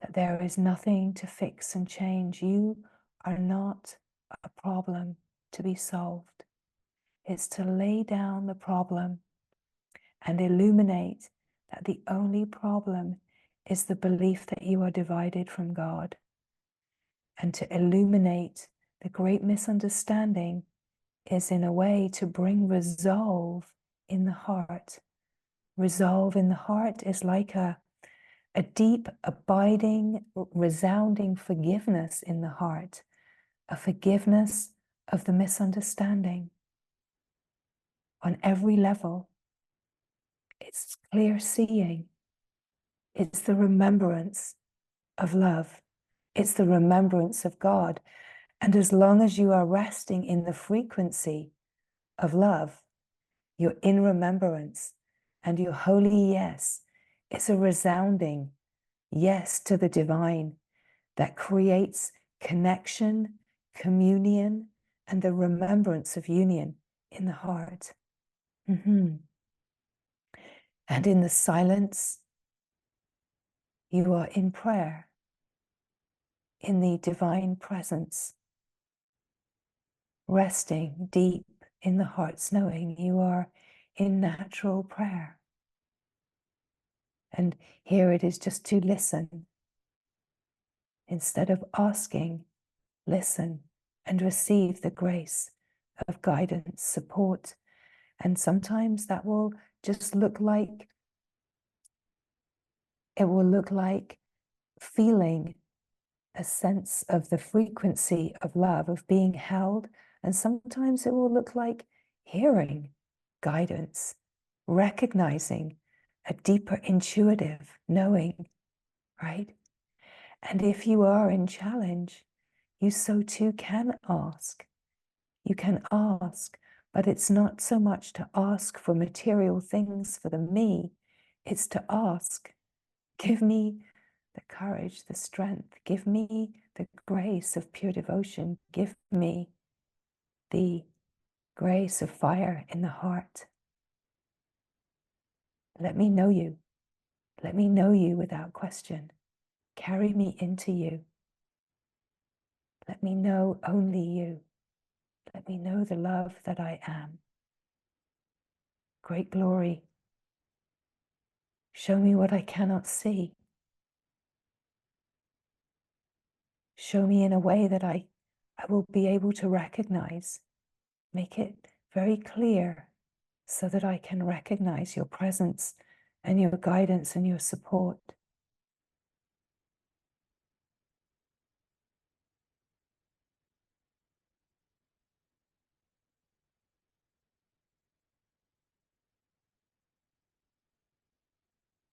That there is nothing to fix and change. You are not a problem to be solved. It's to lay down the problem and illuminate that the only problem is the belief that you are divided from God, and to illuminate the great misunderstanding is in a way to bring resolve in the heart. Resolve in the heart is like a deep, abiding, resounding forgiveness in the heart, a forgiveness of the misunderstanding on every level. It's clear seeing. It's the remembrance of love. It's the remembrance of God. And as long as you are resting in the frequency of love, you're in remembrance, and your holy yes is a resounding yes to the divine that creates connection, communion, and the remembrance of union in the heart. And in the silence, you are in prayer, in the divine presence, resting deep in the heart's knowing. You are in natural prayer. And here it is just to listen. Instead of asking, listen and receive the grace of guidance, support. And sometimes that will just look like, it will look like feeling a sense of the frequency of love, of being held. And sometimes it will look like hearing guidance, recognizing a deeper intuitive knowing, right? And if you are in challenge, you so too can ask. You can ask, but it's not so much to ask for material things for the me, it's to ask, give me the courage, the strength, give me the grace of pure devotion, give me the grace of fire in the heart. Let me know you. Let me know you without question. Carry me into you. Let me know only you. Let me know the love that I am. Great glory. Show me what I cannot see. Show me in a way that I will be able to recognize. Make it very clear so that I can recognize your presence and your guidance and your support.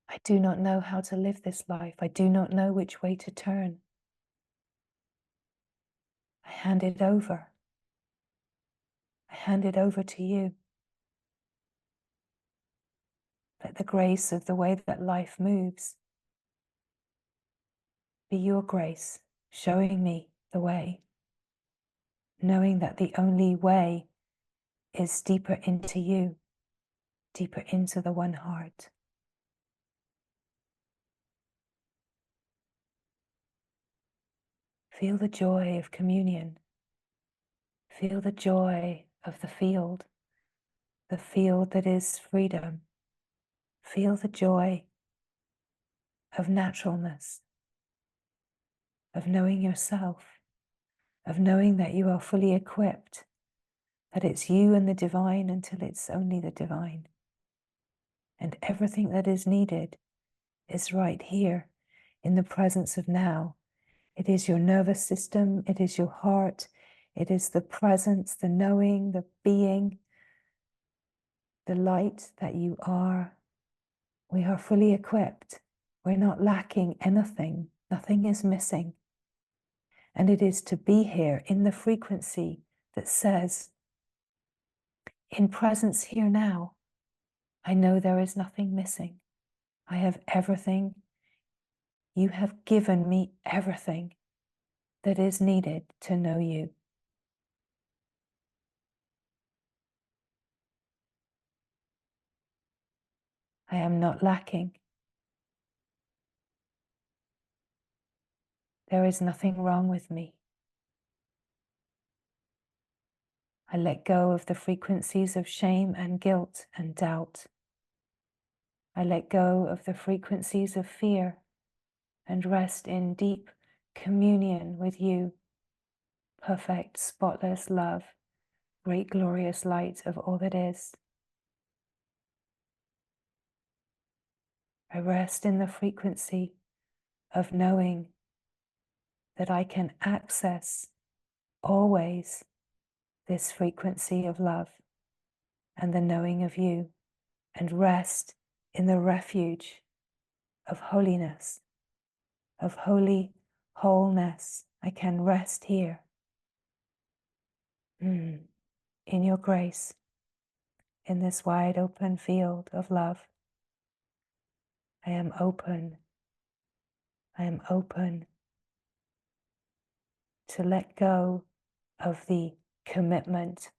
I do not know how to live this life. I do not know which way to turn. I hand it over. I hand it over to you. Let the grace of the way that life moves be your grace, showing me the way, knowing that the only way is deeper into you, deeper into the one heart. Feel the joy of communion. Feel the joy of the field that is freedom. Feel the joy of naturalness, of knowing yourself, of knowing that you are fully equipped, that it's you and the divine until it's only the divine. And everything that is needed is right here in the presence of now. It is your nervous system, it is your heart, it is the presence, the knowing, the being, the light that you are. We are fully equipped. We're not lacking anything. Nothing is missing. And it is to be here in the frequency that says, in presence here now, I know there is nothing missing. I have everything. You have given me everything that is needed to know you. I am not lacking. There is nothing wrong with me. I let go of the frequencies of shame and guilt and doubt. I let go of the frequencies of fear and rest in deep communion with you, perfect, spotless love, great, glorious light of all that is. I rest in the frequency of knowing that I can access always this frequency of love and the knowing of you, and rest in the refuge of holiness, of holy wholeness. I can rest here in your grace, in this wide open field of love. I am open. I am open to let go of the commitment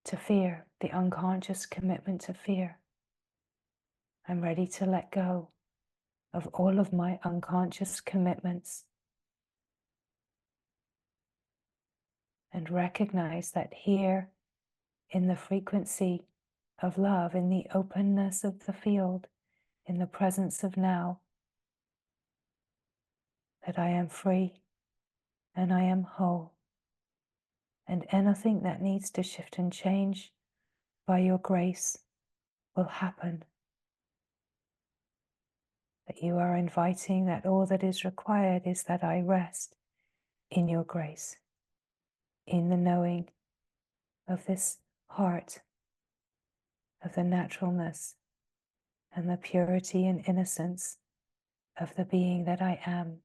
to fear, the unconscious commitment to fear. I'm ready to let go of all of my unconscious commitments and recognize that here in the frequency of love, in the openness of the field, in the presence of now, that I am free and I am whole. And anything that needs to shift and change by your grace will happen. That you are inviting that all that is required is that I rest in your grace, in the knowing of this heart, of the naturalness and the purity and innocence of the being that I am.